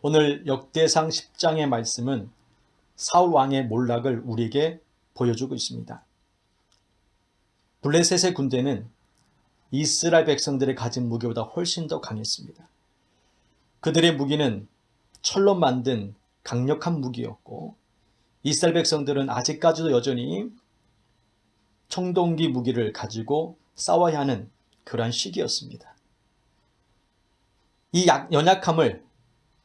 오늘 역대상 10장의 말씀은 사울 왕의 몰락을 우리에게 보여주고 있습니다. 블레셋의 군대는 이스라엘 백성들이 가진 무기보다 훨씬 더 강했습니다. 그들의 무기는 철로 만든 강력한 무기였고, 이스라엘 백성들은 아직까지도 여전히 청동기 무기를 가지고 싸워야 하는 그러한 시기였습니다. 이 연약함을,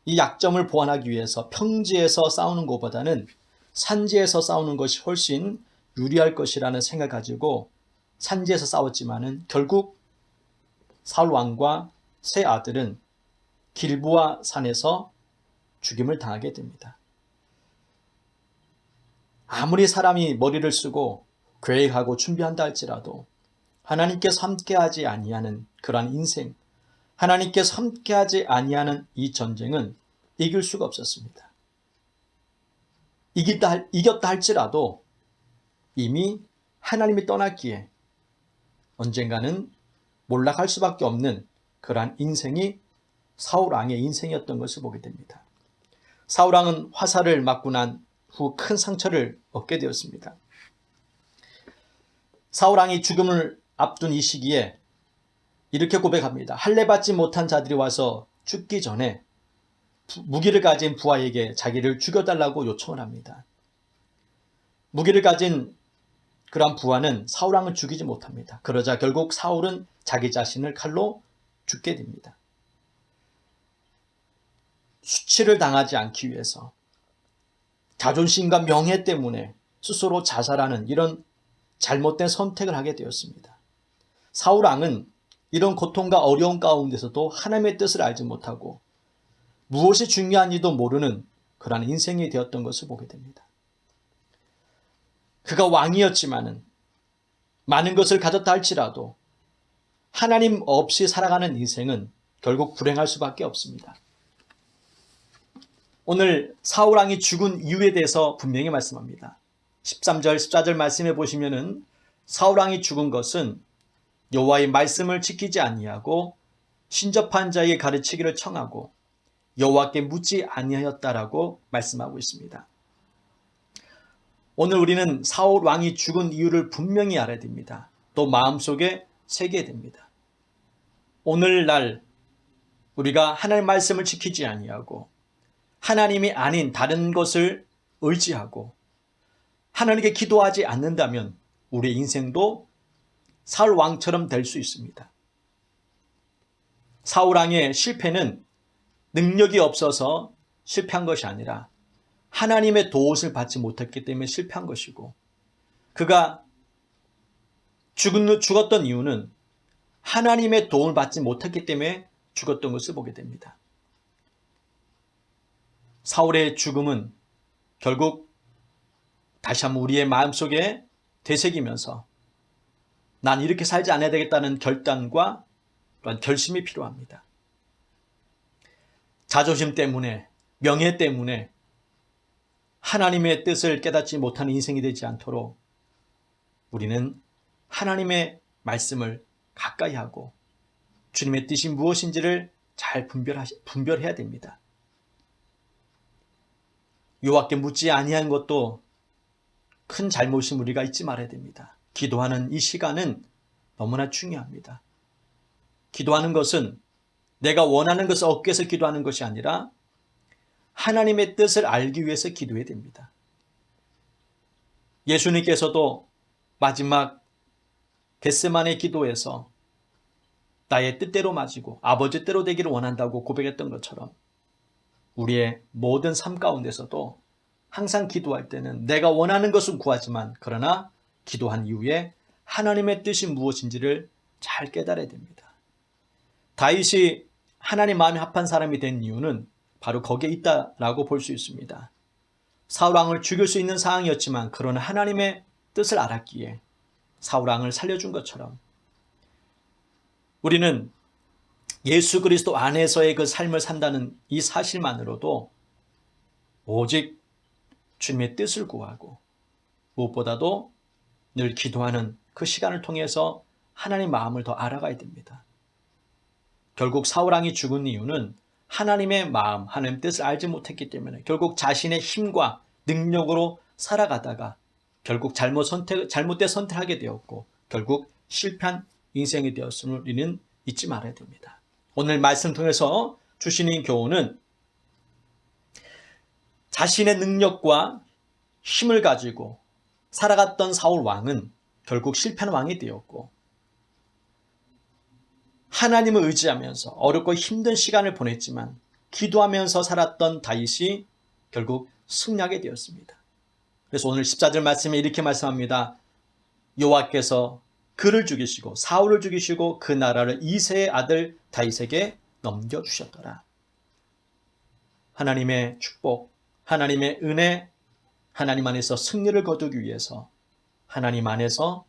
이 약점을 보완하기 위해서 평지에서 싸우는 것보다는 산지에서 싸우는 것이 훨씬 유리할 것이라는 생각을 가지고 산지에서 싸웠지만은 결국 사울 왕과 세 아들은 길보아 산에서 죽임을 당하게 됩니다. 아무리 사람이 머리를 쓰고 계획하고 준비한다 할지라도 하나님께서 함께하지 아니하는 그러한 인생, 하나님께서 함께하지 아니하는 이 전쟁은 이길 수가 없었습니다. 이겼다 할지라도 이미 하나님이 떠났기에 언젠가는 몰락할 수밖에 없는 그러한 인생이 사울 왕의 인생이었던 것을 보게 됩니다. 사울 왕은 화살을 맞고 난 후 큰 상처를 얻게 되었습니다. 사울 왕이 죽음을 앞둔 이 시기에 이렇게 고백합니다. 할례 받지 못한 자들이 와서 죽기 전에 무기를 가진 부하에게 자기를 죽여달라고 요청을 합니다. 무기를 가진 그러한 부하는 사울 왕을 죽이지 못합니다. 그러자 결국 사울은 자기 자신을 칼로 죽게 됩니다. 수치를 당하지 않기 위해서 자존심과 명예 때문에 스스로 자살하는 이런 잘못된 선택을 하게 되었습니다. 사울 왕은 이런 고통과 어려움 가운데서도 하나님의 뜻을 알지 못하고 무엇이 중요한지도 모르는 그러한 인생이 되었던 것을 보게 됩니다. 그가 왕이었지만은 많은 것을 가졌다 할지라도 하나님 없이 살아가는 인생은 결국 불행할 수밖에 없습니다. 오늘 사울 왕이 죽은 이유에 대해서 분명히 말씀합니다. 13절, 14절 말씀해 보시면은 사울 왕이 죽은 것은 여호와의 말씀을 지키지 아니하고 신접한 자에게 가르치기를 청하고 여호와께 묻지 아니하였다라고 말씀하고 있습니다. 오늘 우리는 사울 왕이 죽은 이유를 분명히 알아야 됩니다. 또 마음속에 새겨야 됩니다. 오늘날 우리가 하나님의 말씀을 지키지 아니하고 하나님이 아닌 다른 것을 의지하고 하나님께 기도하지 않는다면 우리의 인생도 사울 왕처럼 될 수 있습니다. 사울 왕의 실패는 능력이 없어서 실패한 것이 아니라 하나님의 도움을 받지 못했기 때문에 실패한 것이고, 그가 죽었던 이유는 하나님의 도움을 받지 못했기 때문에 죽었던 것을 보게 됩니다. 사울의 죽음은 결국 다시 한번 우리의 마음속에 되새기면서 난 이렇게 살지 않아야 되겠다는 결단과 또한 결심이 필요합니다. 자존심 때문에, 명예 때문에 하나님의 뜻을 깨닫지 못하는 인생이 되지 않도록 우리는 하나님의 말씀을 가까이 하고 주님의 뜻이 무엇인지를 잘 분별해야 됩니다. 여호와께 묻지 아니한 것도 큰 잘못임 우리가 잊지 말아야 됩니다. 기도하는 이 시간은 너무나 중요합니다. 기도하는 것은 내가 원하는 것을 얻기 위해서 기도하는 것이 아니라 하나님의 뜻을 알기 위해서 기도해야 됩니다. 예수님께서도 마지막 겟세마네 기도에서 나의 뜻대로 맞이고 아버지 뜻대로 되기를 원한다고 고백했던 것처럼 우리의 모든 삶 가운데서도 항상 기도할 때는 내가 원하는 것은 구하지만 그러나 기도한 이후에 하나님의 뜻이 무엇인지를 잘 깨달아야 됩니다. 다윗이 하나님 마음에 합한 사람이 된 이유는 바로 거기에 있다라고 볼 수 있습니다. 사울 왕을 죽일 수 있는 상황이었지만 그러나 하나님의 뜻을 알았기에 사울 왕을 살려준 것처럼 우리는 예수 그리스도 안에서의 그 삶을 산다는 이 사실만으로도 오직 주님의 뜻을 구하고 무엇보다도 늘 기도하는 그 시간을 통해서 하나님 마음을 더 알아가야 됩니다. 결국 사울 왕이 죽은 이유는 하나님의 마음, 하나님의 뜻을 알지 못했기 때문에 결국 자신의 힘과 능력으로 살아가다가 결국 잘못된 선택하게 되었고 결국 실패한 인생이 되었음을 우리는 잊지 말아야 됩니다. 오늘 말씀 통해서 주시는 교훈은 자신의 능력과 힘을 가지고 살아갔던 사울 왕은 결국 실패한 왕이 되었고 하나님을 의지하면서 어렵고 힘든 시간을 보냈지만 기도하면서 살았던 다윗이 결국 승리하게 되었습니다. 그래서 오늘 14절 말씀에 이렇게 말씀합니다. 여호와께서 그를 죽이시고 사울을 죽이시고 그 나라를 이새의 아들 다윗에게 넘겨주셨더라. 하나님의 축복, 하나님의 은혜, 하나님 안에서 승리를 거두기 위해서 하나님 안에서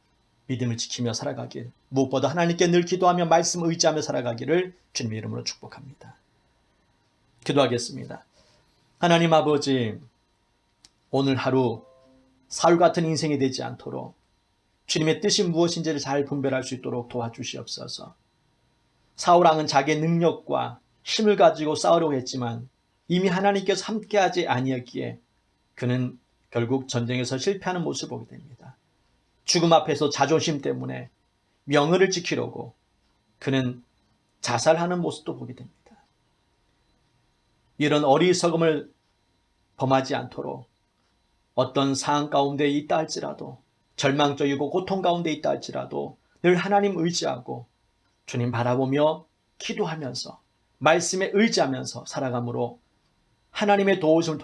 믿음을 지키며 살아가길, 무엇보다 하나님께 늘 기도하며 말씀 의지하며 살아가기를 주님의 이름으로 축복합니다. 기도하겠습니다. 하나님 아버지, 오늘 하루 사울 같은 인생이 되지 않도록 주님의 뜻이 무엇인지를 잘 분별할 수 있도록 도와주시옵소서. 사울 왕은 자기의 능력과 힘을 가지고 싸우려고 했지만 이미 하나님께서 함께하지 아니었기에 그는 결국 전쟁에서 실패하는 모습을 보게 됩니다. 죽음 앞에서 자존심 때문에 명예를 지키려고 그는 자살하는 모습도 보게 됩니다. 이런 어리석음을 범하지 않도록 어떤 상황 가운데 있다 할지라도 절망적이고 고통 가운데 있다 할지라도 늘 하나님 의지하고 주님 바라보며 기도하면서 말씀에 의지하면서 살아감으로 하나님의 도우심을